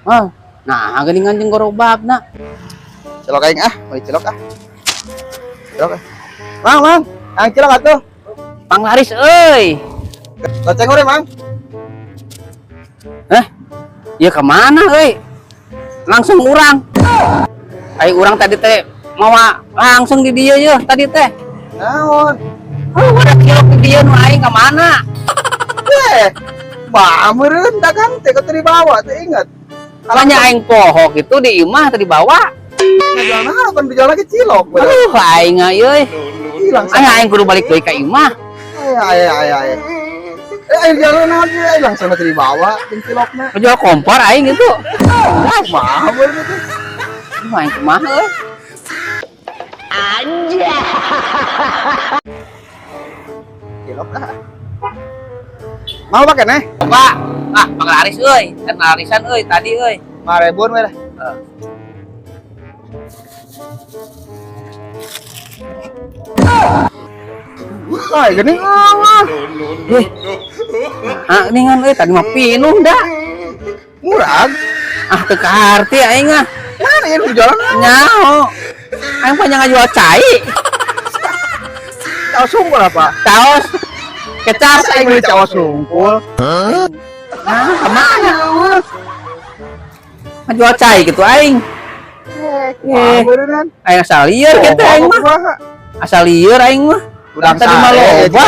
Ah, nah geuningan jeung gerobakna. Celok aing mau celok Celok Mang, aing celok atuh. Panglaris euy. Goceng urang, Mang. Ya kemana euy? Langsung urang. Aing urang tadi teh mawa langsung di dieu yeuh tadi teh. Naon? Udah cilok di dieu nu aing ka mana? Meureun dagang teh teu dibawa teh inget. Kalanya aing pohok itu di imah tadi bawa. Ngajual naon kan dijual lagi cilok. Aduh aing euy. Hilang Aing kudu balik deui ka imah. Aya. Aing jalan naon we langsung teu dibawa jeung cilokna. Jual kompor aing itu. Kumaha meureun teh? Aing kumaha euy? Cilok Mau pakai neh? Pak, panglaris euy. Kan larisan euy tadi euy. 5.000 we dah. Ay, gini Ningan euy tadi mah pinuh dah. murah. Teu kaharti aing ah. Mana yang jualan? Nyaho. Aing panjang ngajual cai. Caos sungkul apa? Kaos kecap Saya beli caos sungkul. Nah, kemana? Ngajual cai gitu aing. Beneran. Aing asal lieur kitu aing mah. Asal lieur aing mah. Udah tadi mah loba.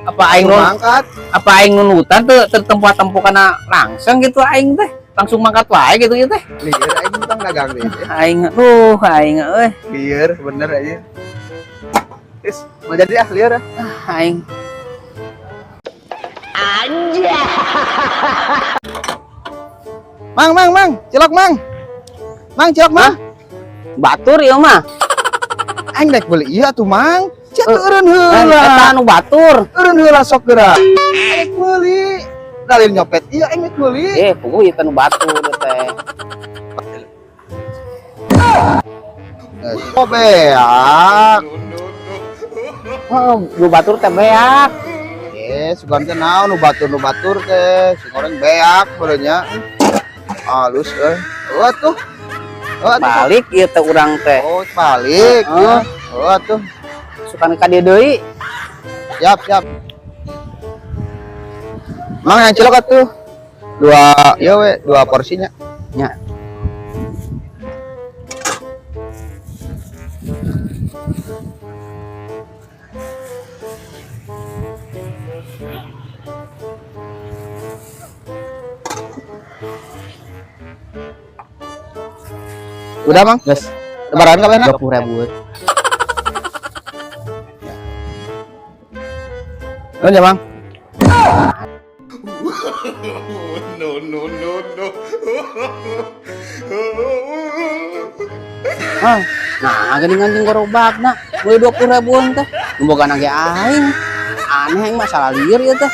Apa aing nu angkat? apa aing nunutan teu tempat-tempat kana langsung gitu aing teh. Langsung mangkat wae gitu ya teh. Lieur aing tong dagang deh. Aing euy. Lieur bener aja. Is, mau jadi lieur ah. Aing Mang, cilok mang. Mang cilok mang. batur ieu mah. Aing dek beli iya tuh mang. Cek eureun Eta heula. anu batur. Eureun heula sok geura. Aing beli. Dalil nyopet iya aing beli. Puguh ieu anu batur teh. Oh beak. Nu batur teh beak. Sugan teh naon nu batur teh. Si goreng beak beureunya. Halus tuh. Balik ieu teh urang teh. Oh, balik. Ya. Tuh. Sukan ka dieu deui. Siap. Mang yang cilok atuh. Dua porsinya. Nya. Udah, Mang? Geus Lebaran ka bener? 20.000. Nuhun ya, Mang. Nah, geuningan jeung gerobakna. Mulai 20.000 teh. Nu boga nage aing. Aneh aing masalah lieur ieu teh.